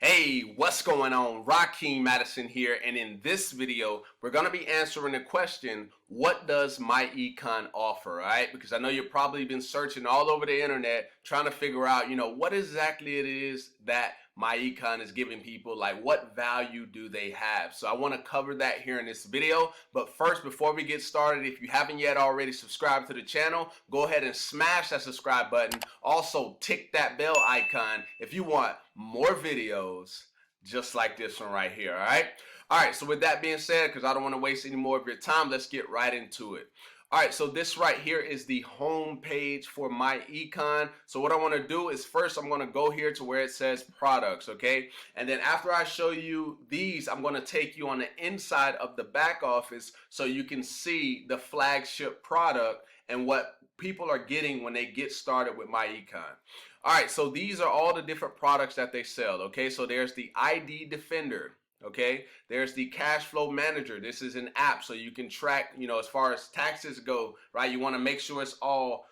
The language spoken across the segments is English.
Hey, what's going on? Rakeem Madison here, and in this video, we're going to be answering the question, what does Myecon offer, all right? Because I know you've probably been searching all over the internet trying to figure out, what exactly it is that Myecon is giving people, like what value do they have? So I want to cover that here in this video. But first, before we get started, if you haven't yet already subscribed to the channel, go ahead and smash that subscribe button. Also, tick that bell icon if you want more videos just like this one right here, all right? All right, so with that being said, because I don't want to waste any more of your time, let's get right into it. All right, so this right here is the home page for Myecon. So what I want to do is first I'm going to go here to where it says products, okay? And then after I show you these, I'm going to take you on the inside of the back office so you can see the flagship product and what people are getting when they get started with Myecon. All right, so these are all the different products that they sell, okay? So there's the ID Defender. Okay, there's the cash flow manager. This is an app so you can track, as far as taxes go, right? You want to make sure it's all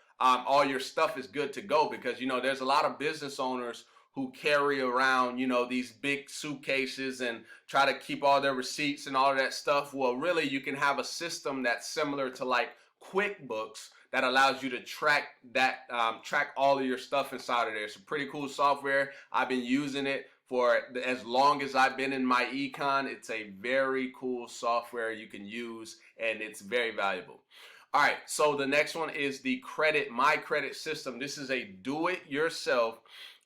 your stuff is good to go because, there's a lot of business owners who carry around, these big suitcases and try to keep all their receipts and all of that stuff. Well, really, you can have a system that's similar to like QuickBooks that allows you to track all of your stuff inside of there. It's a pretty cool software. I've been using it for as long as I've been in Myecon. It's a very cool software you can use and it's very valuable. All right, so the next one is the My Credit System. This is a do-it-yourself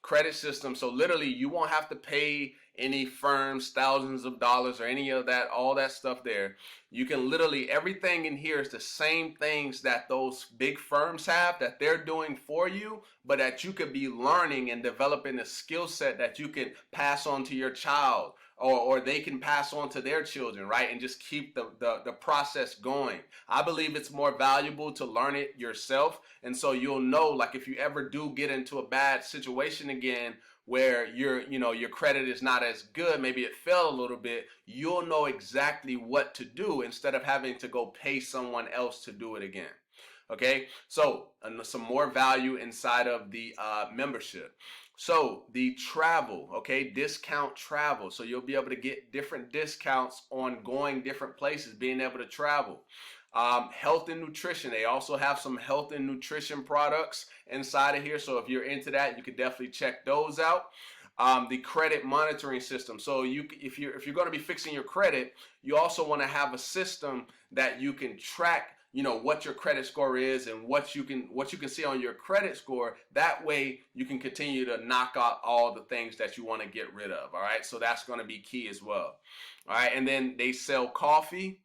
credit system. So literally you won't have to pay any firms thousands of dollars or any of that, all that stuff there. You can literally, everything in here is the same things that those big firms have that they're doing for you, but that you could be learning and developing a skill set that you can pass on to your child or they can pass on to their children, right? And just keep the process going. I believe it's more valuable to learn it yourself. And so you'll know, like if you ever do get into a bad situation again, where your credit is not as good, maybe it fell a little bit, you'll know exactly what to do instead of having to go pay someone else to do it again. Okay, so some more value inside of the membership. So the travel, okay, discount travel. So you'll be able to get different discounts on going different places, being able to travel. Health and nutrition. They also have some health and nutrition products inside of here. So if you're into that, you can definitely check those out. The credit monitoring system. So if you're going to be fixing your credit, you also want to have a system that you can track, what your credit score is and what you can see on your credit score. That way you can continue to knock out all the things that you want to get rid of. All right. So that's going to be key as well. All right. And then they sell coffee.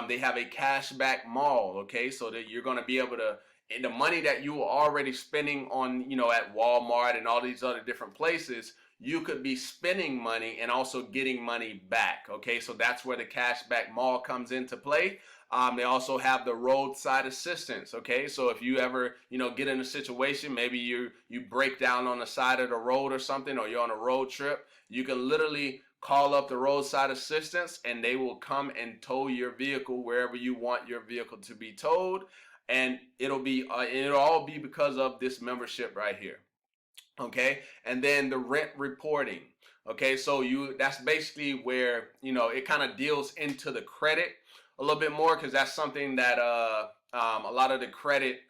They have a cashback mall, okay, so that you're going to be able to, and the money that you were already spending on, at Walmart and all these other different places, you could be spending money and also getting money back, okay, so that's where the cashback mall comes into play. They also have the roadside assistance, okay, so if you ever, get in a situation, maybe you break down on the side of the road or something, or you're on a road trip, you can literally call up the roadside assistance and they will come and tow your vehicle wherever you want your vehicle to be towed, and it'll all be because of this membership right here. Okay, and then the rent reporting. Okay, so that's basically where it kind of deals into the credit a little bit more, because that's something that a lot of the credit,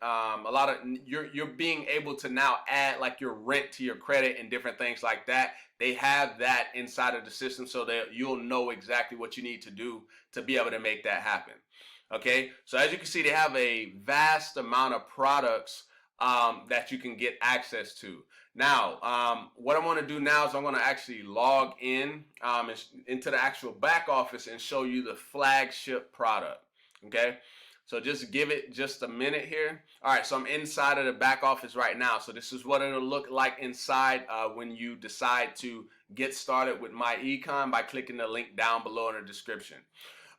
you're being able to now add like your rent to your credit and different things like that. They have that inside of the system so that you'll know exactly what you need to do to be able to make that happen. Okay, so as you can see, they have a vast amount of products that you can get access to. Now, what I'm going to do now is I'm going to actually log in into the actual back office and show you the flagship product. Okay, so just give it just a minute here. All right, so I'm inside of the back office right now. So this is what it'll look like inside when you decide to get started with Myecon by clicking the link down below in the description.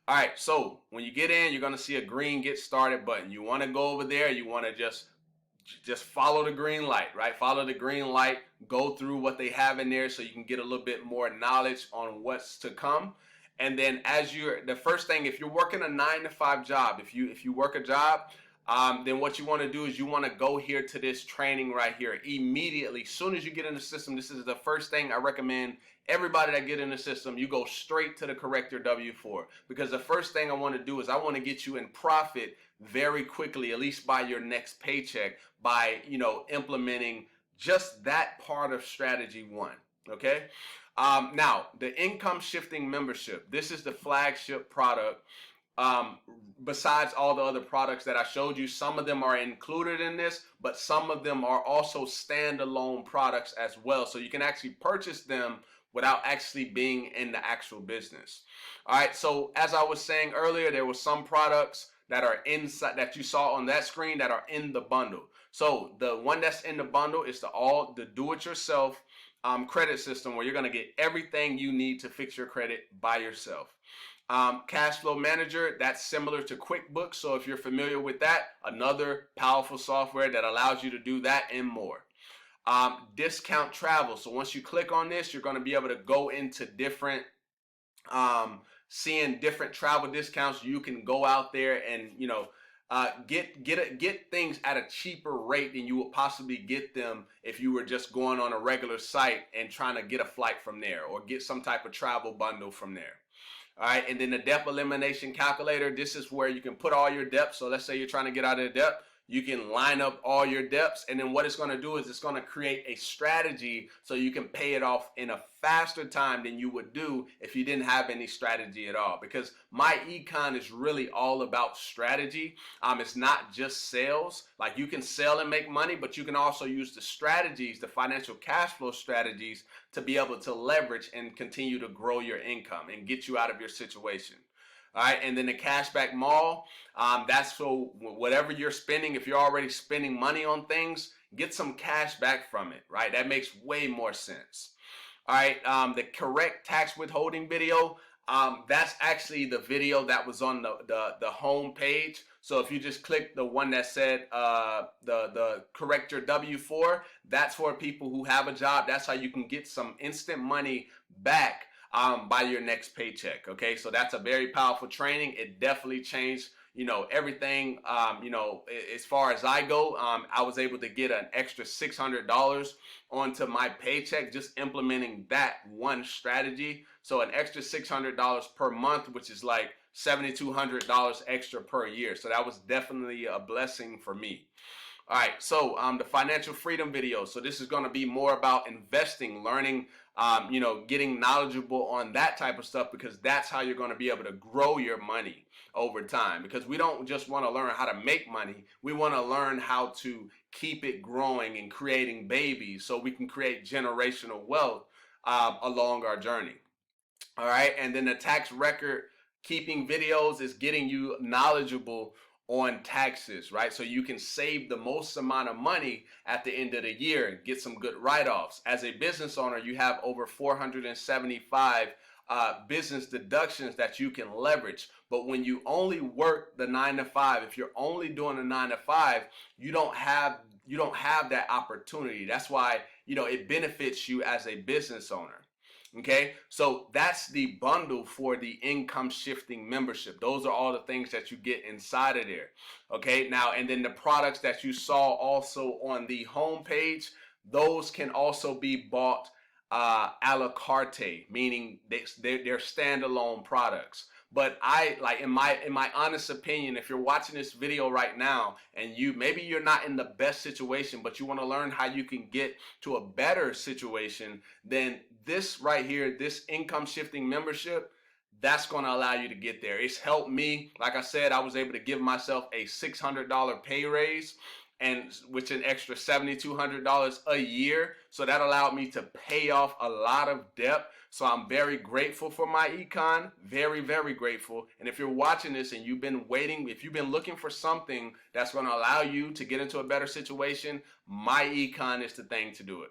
All right, so when you get in, you're going to see a green Get Started button. You want to go over there. You want to just follow the green light, right? Follow the green light, go through what they have in there so you can get a little bit more knowledge on what's to come. And then the first thing, if you're working a 9-to-5 job, if you work a job, then what you want to do is you want to go here to this training right here immediately. As soon as you get in the system, this is the first thing I recommend everybody that get in the system. You go straight to the Correct Your W4, because the first thing I want to do is I want to get you in profit very quickly, at least by your next paycheck, by implementing just that part of strategy one. Okay. Now the income shifting membership. This is the flagship product. Besides all the other products that I showed you, some of them are included in this, but some of them are also standalone products as well. So you can actually purchase them without actually being in the actual business. All right. So as I was saying earlier, there were some products that are inside that you saw on that screen that are in the bundle. So the one that's in the bundle is the do-it-yourself credit system, where you're going to get everything you need to fix your credit by yourself. Cash Flow Manager, that's similar to QuickBooks. So if you're familiar with that, another powerful software that allows you to do that and more. Discount Travel. So once you click on this, you're going to be able to go into different, seeing different travel discounts. You can go out there and, get things at a cheaper rate than you would possibly get them if you were just going on a regular site and trying to get a flight from there or get some type of travel bundle from there. All right, and then the debt elimination calculator. This is where you can put all your debts. So let's say you're trying to get out of debt. You can line up all your debts, and then what it's going to do is it's going to create a strategy so you can pay it off in a faster time than you would do if you didn't have any strategy at all. Because Myecon is really all about strategy. It's not just sales. Like, you can sell and make money, but you can also use the strategies, the financial cash flow strategies, to be able to leverage and continue to grow your income and get you out of your situation. All right, and then the cashback mall, that's for whatever you're spending. If you're already spending money on things, get some cash back from it, right? That makes way more sense. All right, the correct tax withholding video, that's actually the video that was on the home page. So if you just click the one that said the Correct Your W4, that's for people who have a job. That's how you can get some instant money back by your next paycheck. Okay, so that's a very powerful training. It definitely changed everything. As far as I go, I was able to get an extra $600 onto my paycheck just implementing that one strategy. So an extra $600 per month, which is like $7,200 extra per year. So that was definitely a blessing for me. All right, so the financial freedom video. So this is going to be more about investing, learning, getting knowledgeable on that type of stuff, because that's how you're going to be able to grow your money over time. Because we don't just want to learn how to make money. We want to learn how to keep it growing and creating babies so we can create generational wealth along our journey. All right, and then the tax record keeping videos is getting you knowledgeable on taxes, right? So you can save the most amount of money at the end of the year and get some good write-offs. As a business owner, you have over 475 business deductions that you can leverage. But when you only work the 9 to 5, if you're only doing the 9 to 5, you don't have that opportunity. That's why, it benefits you as a business owner. Okay, so that's the bundle for the income shifting membership. Those are all the things that you get inside of there. Okay, now, and then the products that you saw also on the home page, those can also be bought a la carte, meaning they're standalone products. But in my honest opinion, if you're watching this video right now and maybe you're not in the best situation, but you want to learn how you can get to a better situation, then this right here, this income shifting membership, that's going to allow you to get there. It's helped me. Like I said, I was able to give myself a $600 pay raise, and which an extra $7,200 a year. So that allowed me to pay off a lot of debt. So I'm very grateful for Myecon, very, very grateful. And if you're watching this and you've been waiting, if you've been looking for something that's going to allow you to get into a better situation, Myecon is the thing to do it.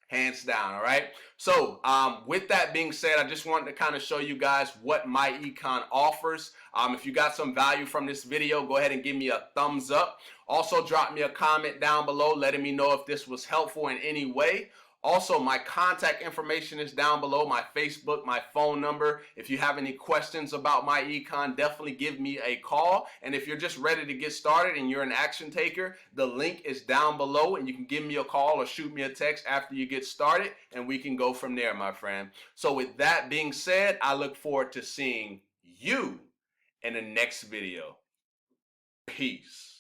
Hands down, all right? So with that being said, I just wanted to kind of show you guys what Myecon offers. If you got some value from this video, go ahead and give me a thumbs up. Also, drop me a comment down below letting me know if this was helpful in any way. Also, my contact information is down below, my Facebook, my phone number. If you have any questions about Myecon, definitely give me a call. And if you're just ready to get started and you're an action taker, the link is down below and you can give me a call or shoot me a text after you get started and we can go from there, my friend. So with that being said, I look forward to seeing you in the next video. Peace.